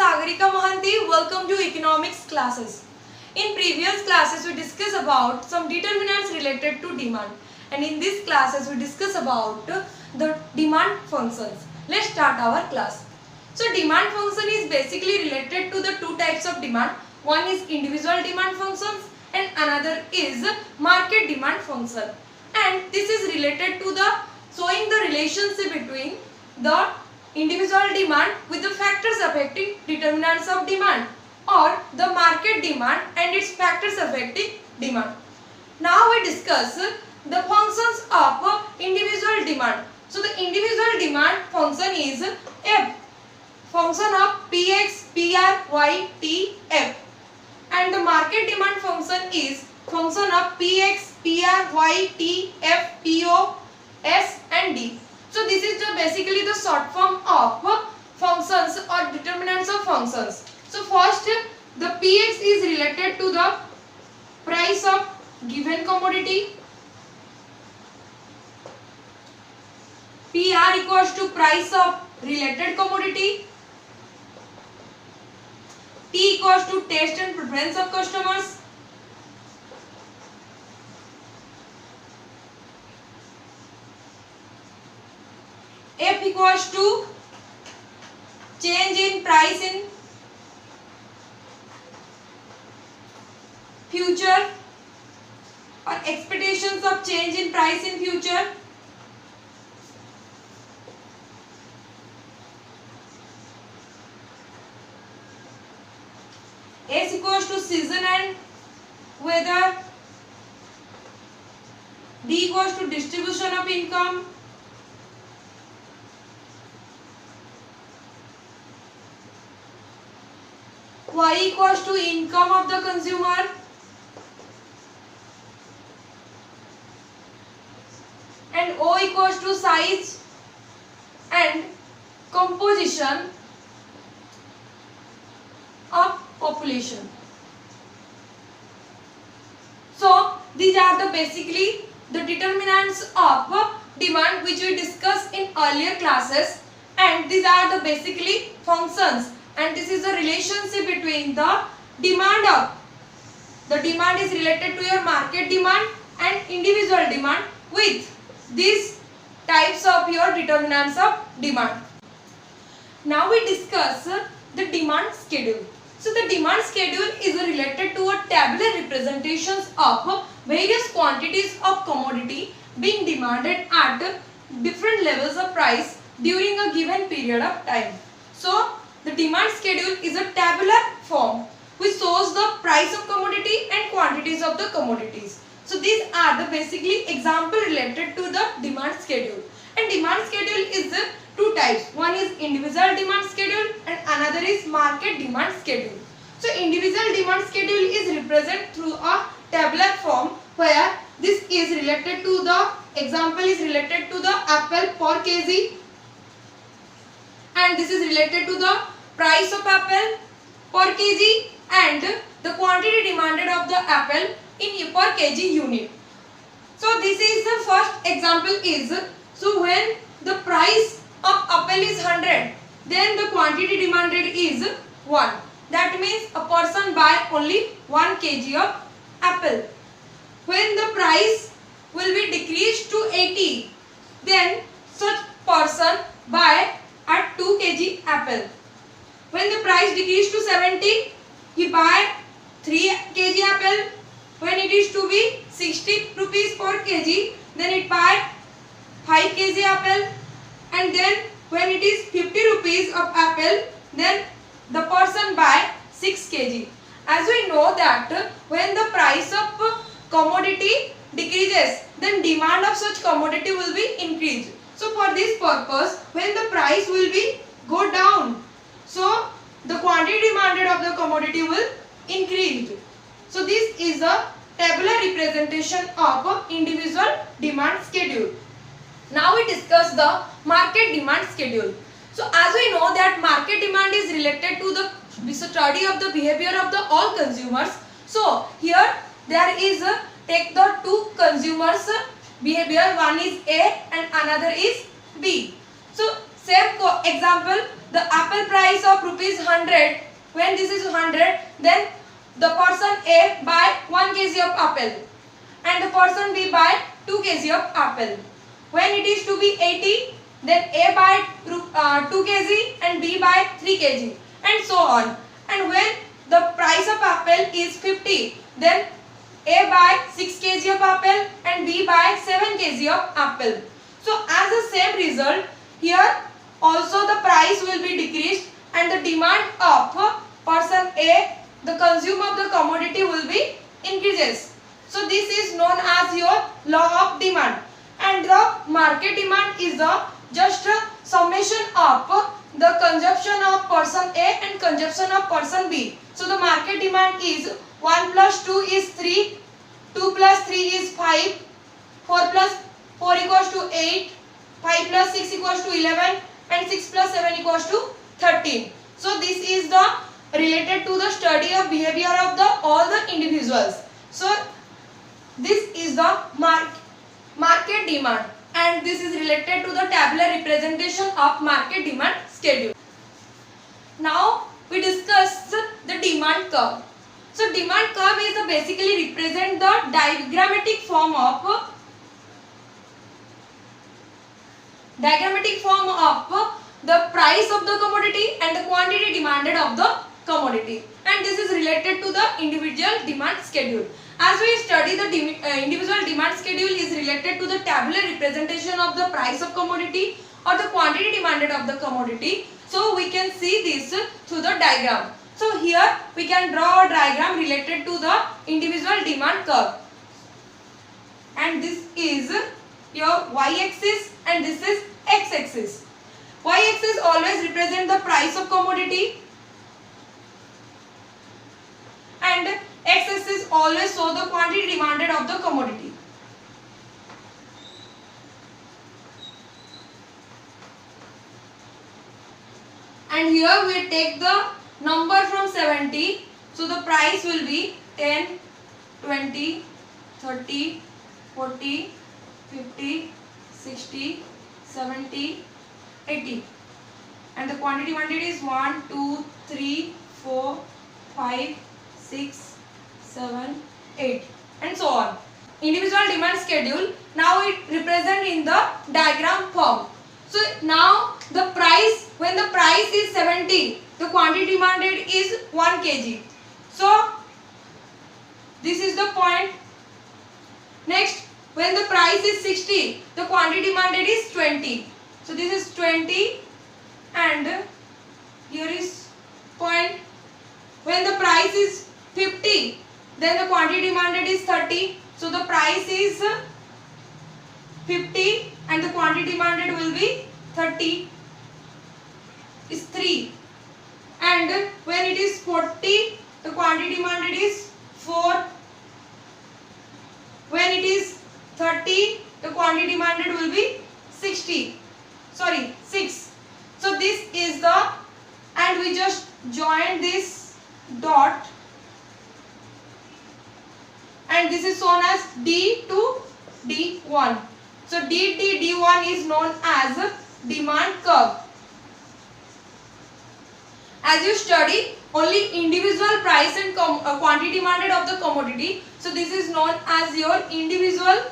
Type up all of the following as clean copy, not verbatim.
Sagarika Mohanty. Welcome to economics classes. In previous classes we discussed about some determinants related to demand, and in this classes we discuss about the demand functions. Let's start our class. So demand function is basically related to the two types of demand. One is individual demand functions and another is market demand function. And this is related to the showing the relationship between the individual demand with the factors affecting determinants of demand, or the market demand and its factors affecting demand. Now we discuss the functions of individual demand. So the individual demand function is f, function of px, pr, y, t, f, and the market demand function is function of px, pr, y, t, f, po, s and d. So this is basically the short form of functions or determinants of functions. So first, the px is related to the price of given commodity, pr equals to price of related commodity, t equals to taste and preference of customers, f equals to change in price in future or expectations of change in price in future, s equals to season and weather, d equals to distribution of income, y equals to income of the consumer, and o equals to size and composition of population. So these are the basically the determinants of demand which we discussed in earlier classes, and these are the basically functions, and this is the relationship between the demand of the demand is related to your market demand and individual demand with these types of your determinants of demand. Now we discuss the demand schedule. So the demand schedule is related to a tabular representations of various quantities of commodity being demanded at different levels of price during a given period of time. So the demand schedule is a tabular form which shows the price of commodity and quantities of the commodities. So these are the basically example related to the demand schedule. And demand schedule is two types. One is individual demand schedule and another is market demand schedule. So individual demand schedule is represented through a tabular form where this is related to the example is related to the apple per kg, and this is related to the price of apple per kg and the quantity demanded of the apple in per kg unit. So this is the first example is, so when the price of apple is 100, then the quantity demanded is 1. That means a person buy only 1 kg of apple. When the price will be decreased to 80, then such person buy at 2 kg apple. When the price decreased to 70, he buy 3 kg apple. When it is to be 60 rupees per kg, then it buy 5 kg apple. And then when it is 50 rupees of apple, then the person buy 6 kg. As we know that when the price of commodity decreases, then demand of such commodity will be increased. So for this purpose, when the price will be go down, so the quantity demanded of the commodity will increase. So this is a tabular representation of individual demand schedule. Now we discuss the market demand schedule. So as we know that market demand is related to the study of the behavior of the all consumers. So here there is take the two consumers behavior, one is A and another is B. So same example, the apple price of rupees 100, when this is 100, then the person A buy 1 kg of apple and the person B buy 2 kg of apple. When it is to be 80, then A buy 2 kg and B buy 3 kg and so on. And when the price of apple is 50, then A buy 6 kg of apple and B buy 7 kg of apple. So as the same result, here also the price will be decreased and the demand of person A, the consumer of the commodity, will be increases. So this is known as your law of demand. And the market demand is the just a summation of the consumption of person A and consumption of person B. So the market demand is 1 plus 2 is 3, 2 plus 3 is 5, 4 plus 4 equals to 8, 5 plus 6 equals to 11 and 6 plus 7 equals to 13. So this is the related to the study of behavior of the all the individuals. So this is the market demand and this is related to the tabular representation of market demand schedule. Now we discuss the demand curve. So demand curve is basically represent the diagrammatic form of the price of the commodity and the quantity demanded of the commodity, and this is related to the individual demand schedule. As we study the individual demand schedule is related to the tabular representation of the price of commodity or the quantity demanded of the commodity. So we can see this through the diagram. So here we can draw a diagram related to the individual demand curve, and this is your y-axis and this is x-axis. Y-axis always represent the price of commodity and x-axis always show the quantity demanded of the commodity. And here we take the number from 70. So the price will be 10, 20, 30, 40, 50, 60, 70, 80. And the quantity demanded is 1, 2, 3, 4, 5, 6, 7, 8 and so on. Individual demand schedule, now it represent in the diagram form. So now the price, when the price is 70, the quantity demanded is 1 kg. So this is the point. Next, when the price is 60, the quantity demanded is 20. So this is 20 and here is point. When the price is 50, then the quantity demanded is 30. So the price is 50 and the quantity demanded will be 30 is 3. And when it is 40, the quantity demanded is 4. When it is 30, the quantity demanded will be 6. So this is the, and we just join this dot and this is shown as D to D1. So D1 is known as demand curve. As you study only individual price and quantity demanded of the commodity, so this is known as your individual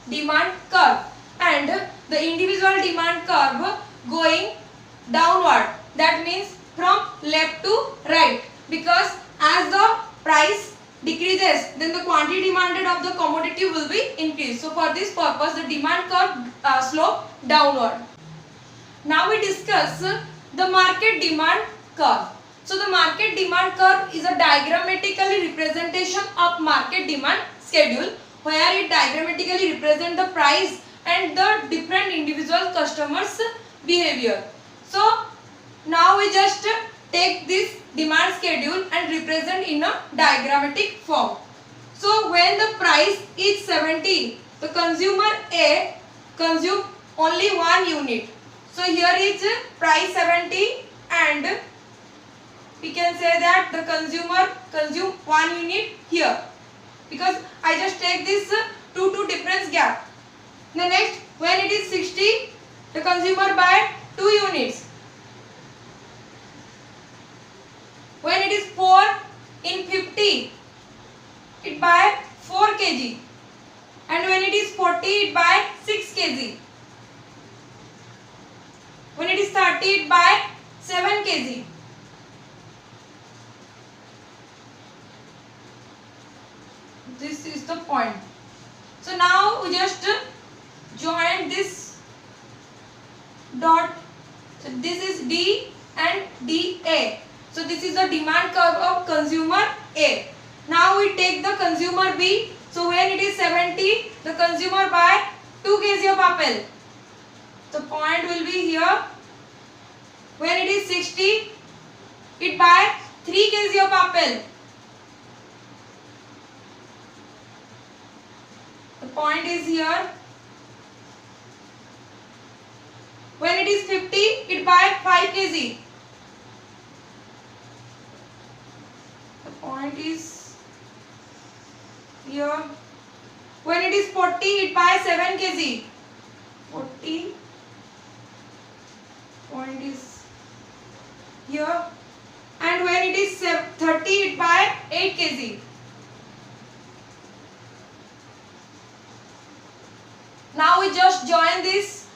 demand curve, and the individual demand curve going downward, that means from left to right, because as the price decreases, then the quantity demanded of the commodity will be increased. So for this purpose, the demand curve slope downward. Now we discuss the market demand curve. So the market demand curve is a diagrammatically representation of market demand schedule, where it diagrammatically represents the price and the different individual customers' behavior. So now we just take this demand schedule and represent in a diagrammatic form. So when the price is 70, the consumer A consume only 1 unit. So here is price 70 and we can say that the consumer consume 1 unit here, because I just take this two difference gap. The next, when it is 60, the consumer buy 2 units. When it is 4 in 50, it buy 4 kg. And when it is 40, it buy 6 kg. When it is 30, it buy 7 kg. This is the point. So now we just join this dot. So this is D and DA. So this is the demand curve of consumer A. Now we take the consumer B. So when it is 70, the consumer buy 2 kg of apple. The point will be here. When it is 60, it buy 3 kg of apple. The point is here. When it is 50, it buy 5 kg. The point is here. When it is 40, it buy 7 kg. 40. Point is here. And when it is 30, it buy 8 kg. Now we just join this.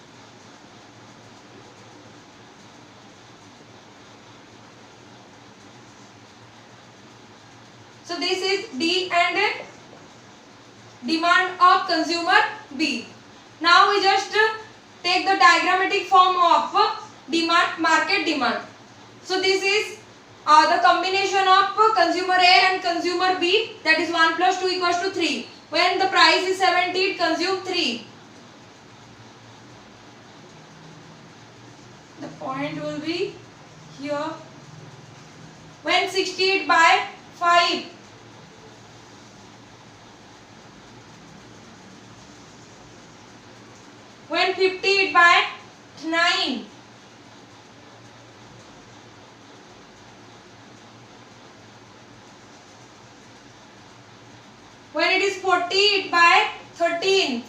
So this is D and demand of consumer B. Now we just take the diagrammatic form of demand, market demand. So this is the combination of consumer A and consumer B, that is 1 plus 2 equals to 3. When the price is 70, it consumes 3. The point will be here. When 60, it buy 5. When 50, it buy 9. When it is 40, it buy 13.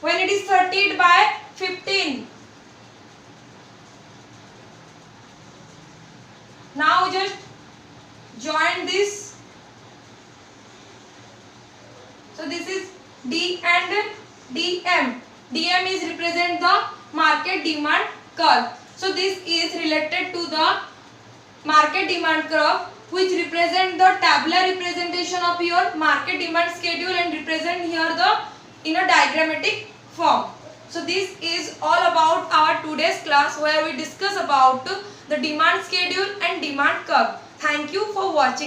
When it is 30, it buy 15. Now just join this. So this is D and DM. DM is represent the market demand curve. So this is related to the market demand curve, which represent the tabular representation of your market demand schedule and represent here the in a diagrammatic form. So this is all about our today's class, where we discuss about the demand schedule and demand curve. Thank you for watching.